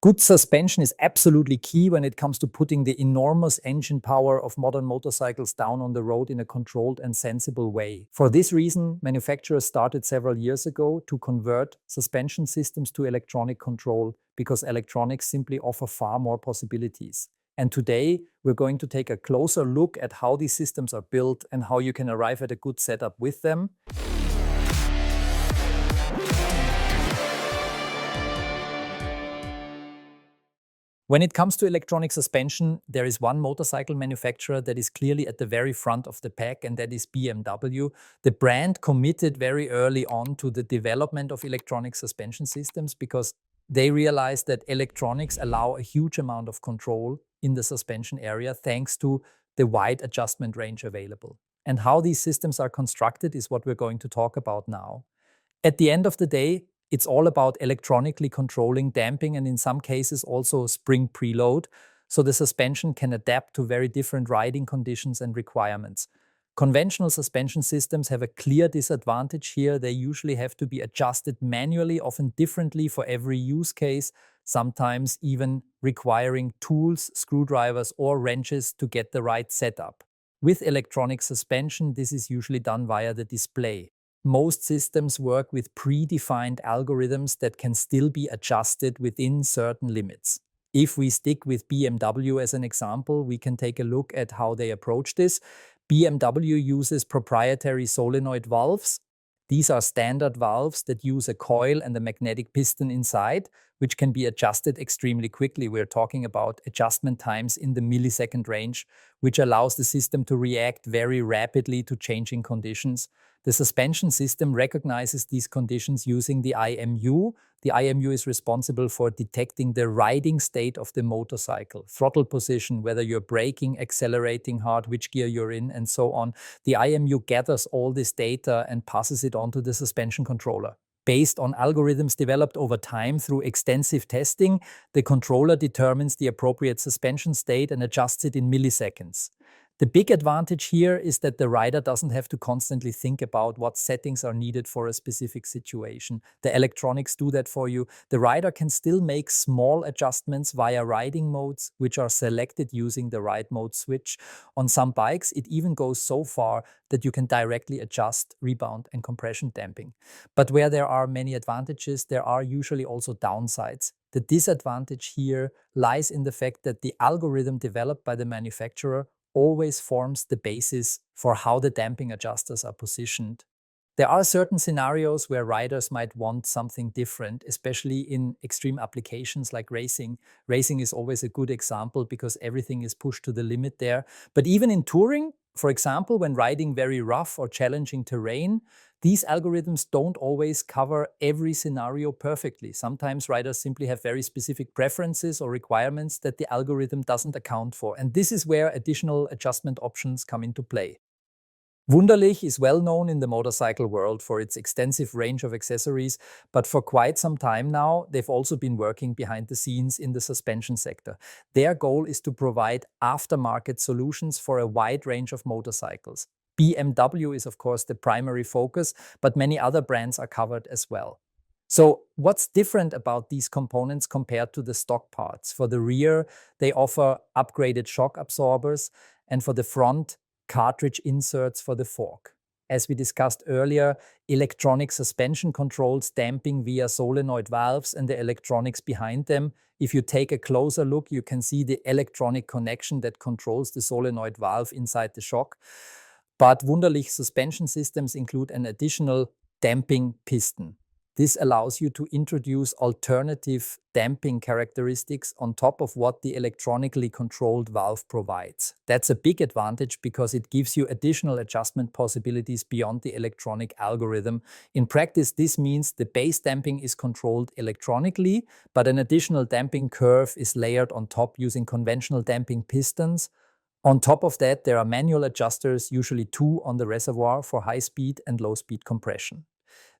Good suspension is absolutely key when it comes to putting the enormous engine power of modern motorcycles down on the road in a controlled and sensible way. For this reason, manufacturers started several years ago to convert suspension systems to electronic control because electronics simply offer far more possibilities. And today, we're going to take a closer look at how these systems are built and how you can arrive at a good setup with them. When it comes to electronic suspension, there is one motorcycle manufacturer that is clearly at the very front of the pack, and that is BMW. The brand committed very early on to the development of electronic suspension systems because they realized that electronics allow a huge amount of control in the suspension area thanks to the wide adjustment range available. And how these systems are constructed is what we're going to talk about now. At the end of the day, it's all about electronically controlling damping and in some cases also spring preload, so the suspension can adapt to very different riding conditions and requirements. Conventional suspension systems have a clear disadvantage here. They usually have to be adjusted manually, often differently for every use case, sometimes even requiring tools, screwdrivers or wrenches to get the right setup. With electronic suspension, this is usually done via the display. Most systems work with predefined algorithms that can still be adjusted within certain limits. If we stick with BMW as an example, we can take a look at how they approach this. BMW uses proprietary solenoid valves. These are standard valves that use a coil and a magnetic piston inside, which can be adjusted extremely quickly. We're talking about adjustment times in the millisecond range, which allows the system to react very rapidly to changing conditions. The suspension system recognizes these conditions using the IMU. The IMU is responsible for detecting the riding state of the motorcycle, throttle position, whether you're braking, accelerating hard, which gear you're in, and so on. The IMU gathers all this data and passes it on to the suspension controller. Based on algorithms developed over time through extensive testing, the controller determines the appropriate suspension state and adjusts it in milliseconds. The big advantage here is that the rider doesn't have to constantly think about what settings are needed for a specific situation. The electronics do that for you. The rider can still make small adjustments via riding modes, which are selected using the ride mode switch. On some bikes, it even goes so far that you can directly adjust rebound and compression damping. But where there are many advantages, there are usually also downsides. The disadvantage here lies in the fact that the algorithm developed by the manufacturer always forms the basis for how the damping adjusters are positioned. There are certain scenarios where riders might want something different, especially in extreme applications like racing. Racing is always a good example because everything is pushed to the limit there. But even in touring, for example, when riding very rough or challenging terrain, these algorithms don't always cover every scenario perfectly. Sometimes riders simply have very specific preferences or requirements that the algorithm doesn't account for. And this is where additional adjustment options come into play. Wunderlich is well known in the motorcycle world for its extensive range of accessories, but for quite some time now, they've also been working behind the scenes in the suspension sector. Their goal is to provide aftermarket solutions for a wide range of motorcycles. BMW is, of course, the primary focus, but many other brands are covered as well. So what's different about these components compared to the stock parts? For the rear, they offer upgraded shock absorbers, and for the front, cartridge inserts for the fork. As we discussed earlier, electronic suspension controls damping via solenoid valves and the electronics behind them. If you take a closer look, you can see the electronic connection that controls the solenoid valve inside the shock. But Wunderlich suspension systems include an additional damping piston. This allows you to introduce alternative damping characteristics on top of what the electronically controlled valve provides. That's a big advantage because it gives you additional adjustment possibilities beyond the electronic algorithm. In practice, this means the base damping is controlled electronically, but an additional damping curve is layered on top using conventional damping pistons. On top of that, there are manual adjusters, usually 2 on the reservoir for high-speed and low-speed compression.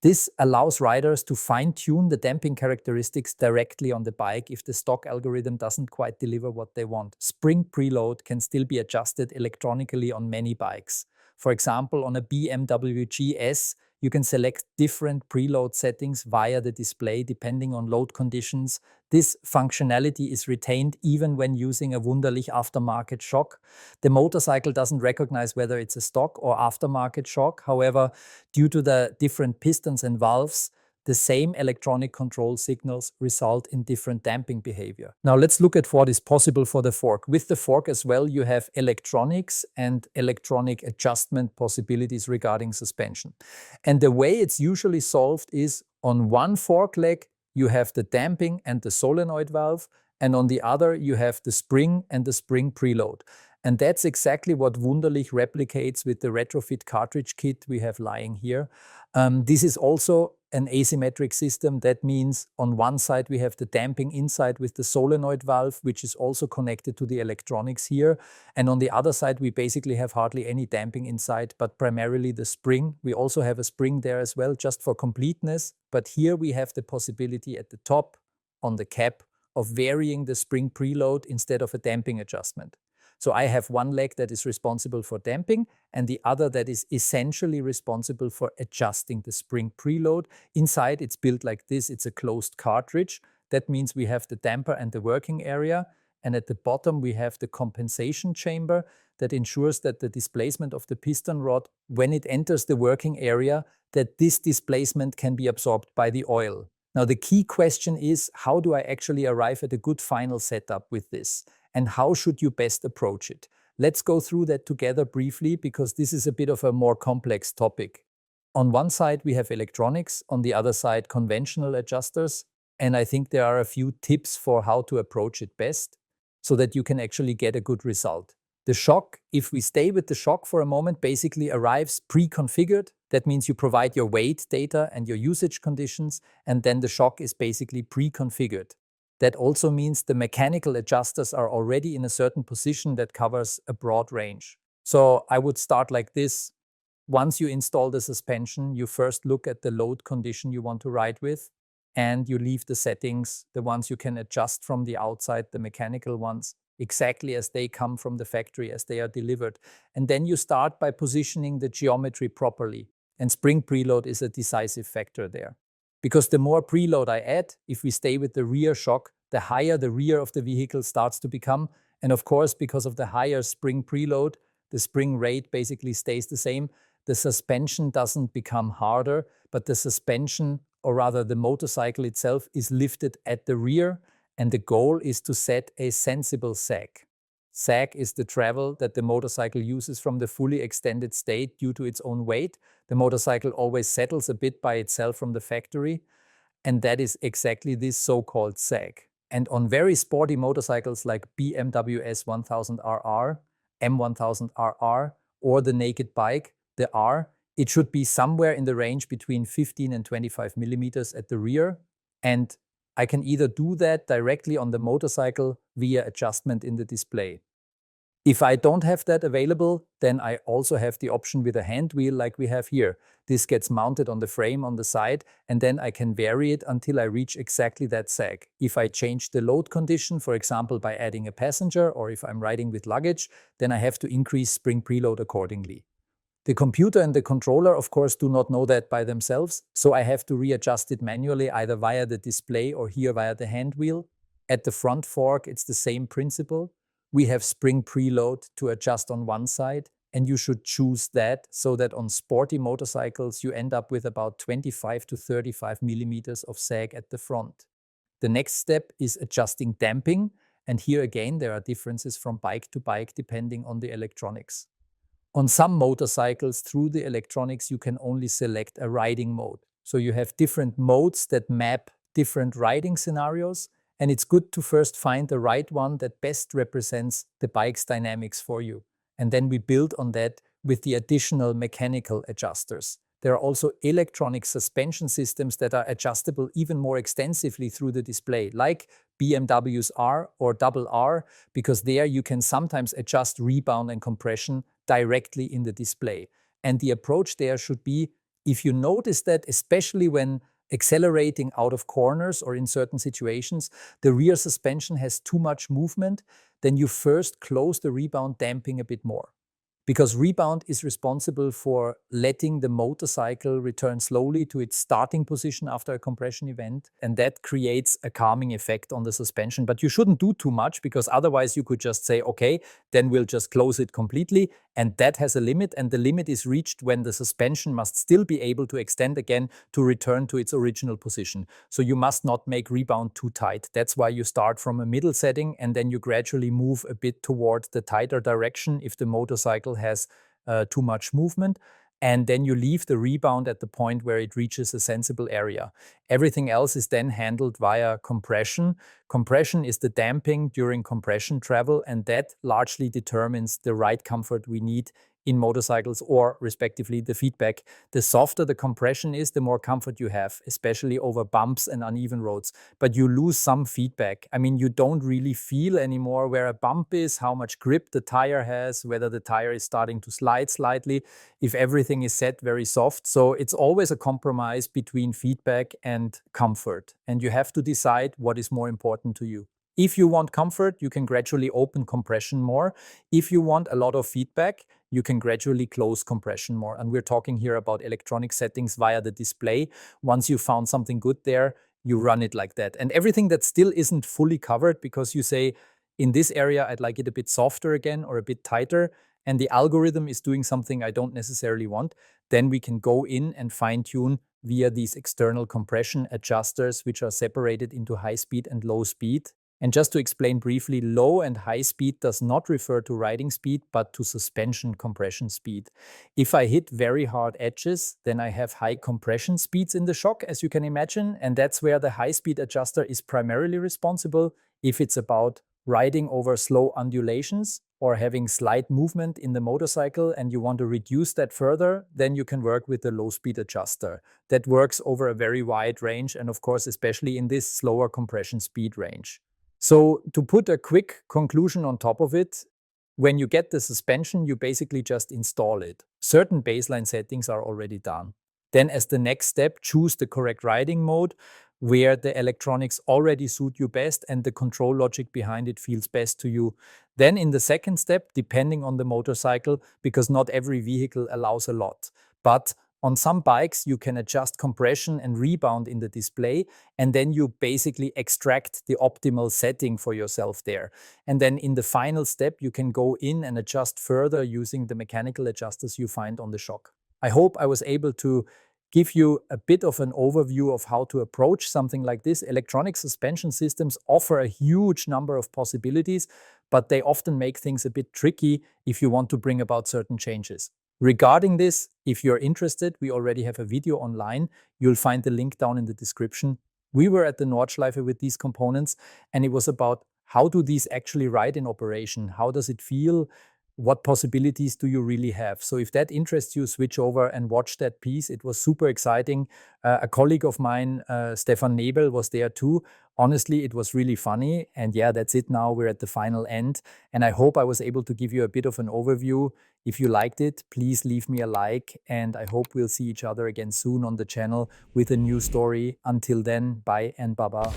This allows riders to fine-tune the damping characteristics directly on the bike if the stock algorithm doesn't quite deliver what they want. Spring preload can still be adjusted electronically on many bikes. For example, on a BMW GS, you can select different preload settings via the display depending on load conditions. This functionality is retained even when using a Wunderlich aftermarket shock. The motorcycle doesn't recognize whether it's a stock or aftermarket shock. However, due to the different pistons and valves, the same electronic control signals result in different damping behavior. Now let's look at what is possible for the fork. With the fork as well, you have electronics and electronic adjustment possibilities regarding suspension. And the way it's usually solved is on one fork leg, you have the damping and the solenoid valve, and on the other, you have the spring and the spring preload. And that's exactly what Wunderlich replicates with the retrofit cartridge kit we have lying here. This is also an asymmetric system. That means on one side we have the damping inside with the solenoid valve, which is also connected to the electronics here. And on the other side, we basically have hardly any damping inside, but primarily the spring. We also have a spring there as well, just for completeness. But here we have the possibility at the top, on the cap, of varying the spring preload instead of a damping adjustment. So I have one leg that is responsible for damping and the other that is essentially responsible for adjusting the spring preload. Inside it's built like this, it's a closed cartridge. That means we have the damper and the working area, and at the bottom we have the compensation chamber that ensures that the displacement of the piston rod, when it enters the working area, that this displacement can be absorbed by the oil. Now the key question is, how do I actually arrive at a good final setup with this? And how should you best approach it? Let's go through that together briefly, because this is a bit of a more complex topic. On one side, we have electronics, on the other side, conventional adjusters. And I think there are a few tips for how to approach it best so that you can actually get a good result. The shock, if we stay with the shock for a moment, basically arrives pre-configured. That means you provide your weight data and your usage conditions, and then the shock is basically pre-configured. That also means the mechanical adjusters are already in a certain position that covers a broad range. So I would start like this. Once you install the suspension, you first look at the load condition you want to ride with, and you leave the settings, the ones you can adjust from the outside, the mechanical ones, exactly as they come from the factory, as they are delivered. And then you start by positioning the geometry properly. And spring preload is a decisive factor there. Because the more preload I add, if we stay with the rear shock, the higher the rear of the vehicle starts to become. And of course, because of the higher spring preload, the spring rate basically stays the same. The suspension doesn't become harder, but the suspension, or rather the motorcycle itself, is lifted at the rear, and the goal is to set a sensible sag. Sag is the travel that the motorcycle uses from the fully extended state due to its own weight. The motorcycle always settles a bit by itself from the factory, and that is exactly this so-called sag. And on very sporty motorcycles like BMW S1000RR, M1000RR, or the naked bike, the R, it should be somewhere in the range between 15 and 25 millimeters at the rear. And I can either do that directly on the motorcycle via adjustment in the display. If I don't have that available, then I also have the option with a hand wheel like we have here. This gets mounted on the frame on the side, and then I can vary it until I reach exactly that sag. If I change the load condition, for example by adding a passenger, or if I'm riding with luggage, then I have to increase spring preload accordingly. The computer and the controller, of course, do not know that by themselves, so I have to readjust it manually either via the display or here via the hand wheel. At the front fork, it's the same principle. We have spring preload to adjust on one side, and you should choose that so that on sporty motorcycles you end up with about 25 to 35 millimeters of sag at the front. The next step is adjusting damping, and here again there are differences from bike to bike depending on the electronics. On some motorcycles, through the electronics, you can only select a riding mode. So you have different modes that map different riding scenarios, and it's good to first find the right one that best represents the bike's dynamics for you. And then we build on that with the additional mechanical adjusters. There are also electronic suspension systems that are adjustable even more extensively through the display, like BMW's R or RR, because there you can sometimes adjust rebound and compression directly in the display. And the approach there should be, if you notice that, especially when accelerating out of corners or in certain situations, the rear suspension has too much movement, then you first close the rebound damping a bit more. Because rebound is responsible for letting the motorcycle return slowly to its starting position after a compression event, and that creates a calming effect on the suspension. But you shouldn't do too much, because otherwise you could just say, okay, then we'll just close it completely, and that has a limit, and the limit is reached when the suspension must still be able to extend again to return to its original position. So you must not make rebound too tight. That's why you start from a middle setting, and then you gradually move a bit toward the tighter direction if the motorcycle has too much movement. And then you leave the rebound at the point where it reaches a sensible area. Everything else is then handled via compression. Compression is the damping during compression travel, and that largely determines the ride comfort we need in motorcycles, or respectively the feedback. The softer the compression is, the more comfort you have, especially over bumps and uneven roads. But you lose some feedback. I mean, you don't really feel anymore where a bump is, how much grip the tire has, whether the tire is starting to slide slightly, if everything is set very soft. So it's always a compromise between feedback and comfort. And you have to decide what is more important to you. If you want comfort, you can gradually open compression more. If you want a lot of feedback, you can gradually close compression more. And we're talking here about electronic settings via the display. Once you found something good there, you run it like that. And everything that still isn't fully covered, because you say, in this area, I'd like it a bit softer again or a bit tighter, and the algorithm is doing something I don't necessarily want, then we can go in and fine tune via these external compression adjusters, which are separated into high speed and low speed. And just to explain briefly, low and high speed does not refer to riding speed, but to suspension compression speed. If I hit very hard edges, then I have high compression speeds in the shock, as you can imagine, and that's where the high speed adjuster is primarily responsible. If it's about riding over slow undulations or having slight movement in the motorcycle and you want to reduce that further, then you can work with the low speed adjuster. That works over a very wide range, and of course, especially in this slower compression speed range. So to put a quick conclusion on top of it, when you get the suspension, you basically just install it. Certain baseline settings are already done. Then as the next step, choose the correct riding mode where the electronics already suit you best and the control logic behind it feels best to you. Then in the second step, depending on the motorcycle, because not every vehicle allows a lot, but on some bikes, you can adjust compression and rebound in the display, and then you basically extract the optimal setting for yourself there. And then in the final step, you can go in and adjust further using the mechanical adjusters you find on the shock. I hope I was able to give you a bit of an overview of how to approach something like this. Electronic suspension systems offer a huge number of possibilities, but they often make things a bit tricky if you want to bring about certain changes. Regarding this, if you're interested, we already have a video online. You'll find the link down in the description. We were at the Nordschleife with these components, and it was about how do these actually ride in operation? How does it feel? What possibilities do you really have? So if that interests you, switch over and watch that piece. It was super exciting. A colleague of mine, Stefan Nebel, was there too. Honestly, it was really funny. And yeah, that's it now. We're at the final end. And I hope I was able to give you a bit of an overview. If you liked it, please leave me a like. And I hope we'll see each other again soon on the channel with a new story. Until then, bye and baba.